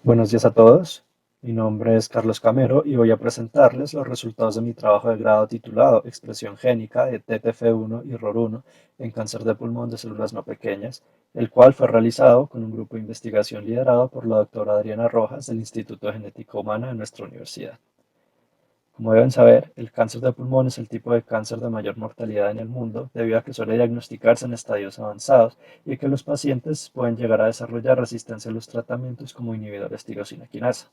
Buenos días a todos. Mi nombre es Carlos Camero y voy a presentarles los resultados de mi trabajo de grado titulado Expresión génica de TTF1 y ROR1 en cáncer de pulmón de células no pequeñas, el cual fue realizado con un grupo de investigación liderado por la doctora Adriana Rojas del Instituto de Genética Humana de nuestra universidad. Como deben saber, el cáncer de pulmón es el tipo de cáncer de mayor mortalidad en el mundo debido a que suele diagnosticarse en estadios avanzados y que los pacientes pueden llegar a desarrollar resistencia a los tratamientos como inhibidores tirosina quinasa.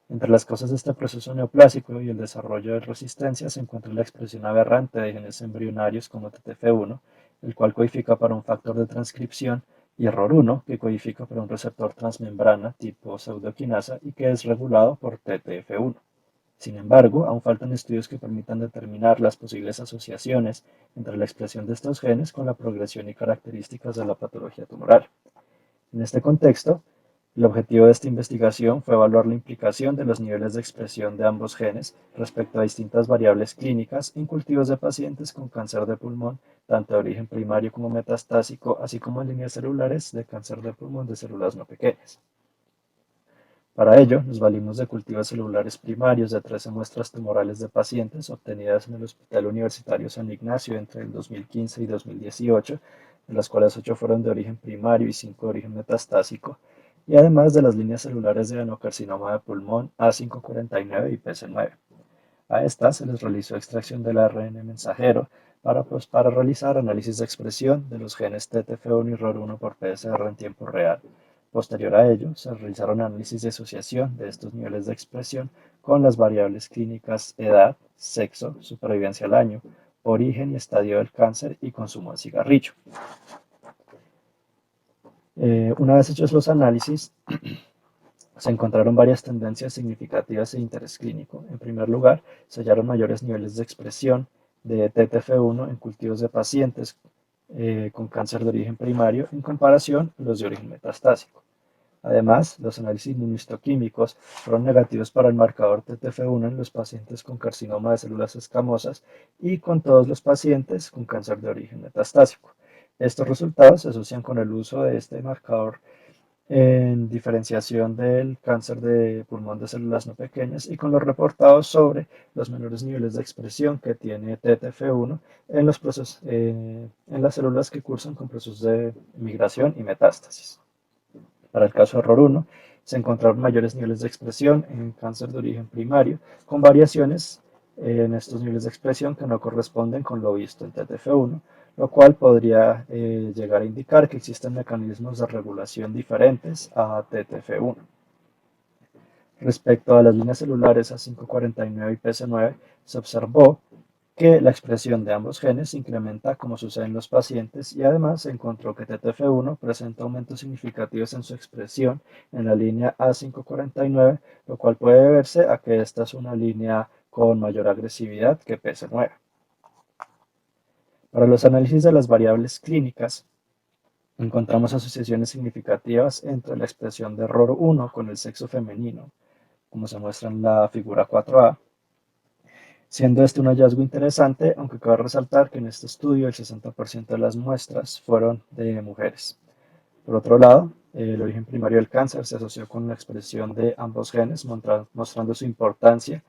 Entre las causas de este proceso neoplásico y el desarrollo de resistencia se encuentra la expresión aberrante de genes embrionarios como TTF1, el cual codifica para un factor de transcripción, y ROR1, que codifica para un receptor transmembrana tipo pseudoquinasa y que es regulado por TTF1. Sin embargo, aún faltan estudios que permitan determinar las posibles asociaciones entre la expresión de estos genes con la progresión y características de la patología tumoral. En este contexto, el objetivo de esta investigación fue evaluar la implicación de los niveles de expresión de ambos genes respecto a distintas variables clínicas en cultivos de pacientes con cáncer de pulmón, tanto de origen primario como metastásico, así como en líneas celulares de cáncer de pulmón de células no pequeñas. Para ello, nos valimos de cultivos celulares primarios de 13 muestras tumorales de pacientes obtenidas en el Hospital Universitario San Ignacio entre el 2015 y 2018, de las cuales 8 fueron de origen primario y 5 de origen metastásico, y además de las líneas celulares de adenocarcinoma de pulmón A549 y PC9. A estas se les realizó extracción del ARN mensajero para realizar análisis de expresión de los genes TTF1 y ROR1 por PCR en tiempo real. Posterior a ello, se realizaron análisis de asociación de estos niveles de expresión con las variables clínicas edad, sexo, supervivencia al año, origen y estadio del cáncer y consumo de cigarrillo. Una vez hechos los análisis, se encontraron varias tendencias significativas de interés clínico. En primer lugar, se hallaron mayores niveles de expresión de TTF1 en cultivos de pacientes con cáncer de origen primario en comparación a los de origen metastásico. Además, los análisis inmunohistoquímicos fueron negativos para el marcador TTF1 en los pacientes con carcinoma de células escamosas y con todos los pacientes con cáncer de origen metastásico. Estos resultados se asocian con el uso de este marcador en diferenciación del cáncer de pulmón de células no pequeñas y con los reportados sobre los menores niveles de expresión que tiene TTF1 en los en las células que cursan con procesos de migración y metástasis. Para el caso de ROR1, se encontraron mayores niveles de expresión en cáncer de origen primario, con variaciones en estos niveles de expresión que no corresponden con lo visto en TTF1, lo cual podría llegar a indicar que existen mecanismos de regulación diferentes a TTF1. Respecto a las líneas celulares A549 y PC9, se observó que la expresión de ambos genes se incrementa como sucede en los pacientes y además se encontró que TTF1 presenta aumentos significativos en su expresión en la línea A549, lo cual puede deberse a que esta es una línea con mayor agresividad que PC9. Para los análisis de las variables clínicas, encontramos asociaciones significativas entre la expresión de ROR1 con el sexo femenino, como se muestra en la figura 4A, siendo este un hallazgo interesante, aunque cabe resaltar que en este estudio el 60% de las muestras fueron de mujeres. Por otro lado, el origen primario del cáncer se asoció con la expresión de ambos genes, mostrando su importancia,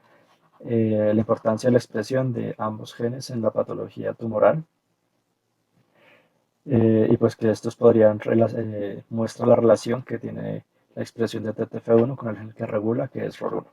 la importancia de la expresión de ambos genes en la patología tumoral, y pues que estos podrían muestra la relación que tiene la expresión de TTF1 con el gen que regula, que es ROR1.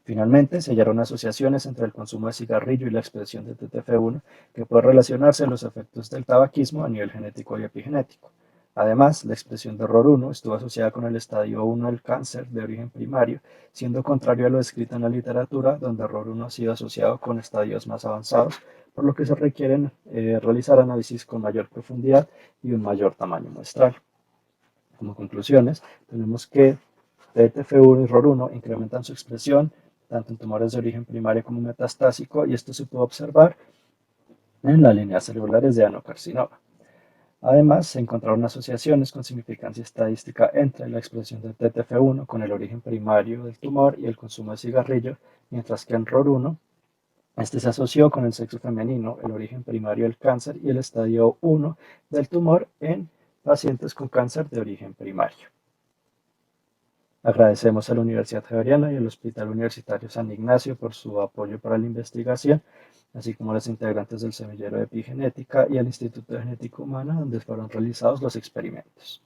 Finalmente, se hallaron asociaciones entre el consumo de cigarrillo y la expresión de TTF1 que puede relacionarse a los efectos del tabaquismo a nivel genético y epigenético. Además, la expresión de ROR1 estuvo asociada con el estadio 1 del cáncer de origen primario, siendo contrario a lo descrito en la literatura, donde ROR1 ha sido asociado con estadios más avanzados, por lo que se requieren realizar análisis con mayor profundidad y un mayor tamaño muestral. Como conclusiones, tenemos que TTF1 y ROR1 incrementan su expresión tanto en tumores de origen primario como metastásico, y esto se puede observar en las líneas celulares de adenocarcinoma. Además, se encontraron asociaciones con significancia estadística entre la expresión de TTF1 con el origen primario del tumor y el consumo de cigarrillo, mientras que en ROR1 este se asoció con el sexo femenino, el origen primario del cáncer y el estadio 1 del tumor en pacientes con cáncer de origen primario. Agradecemos a la Universidad Javeriana y al Hospital Universitario San Ignacio por su apoyo para la investigación, así como a los integrantes del Semillero de Epigenética y al Instituto de Genética Humana, donde fueron realizados los experimentos.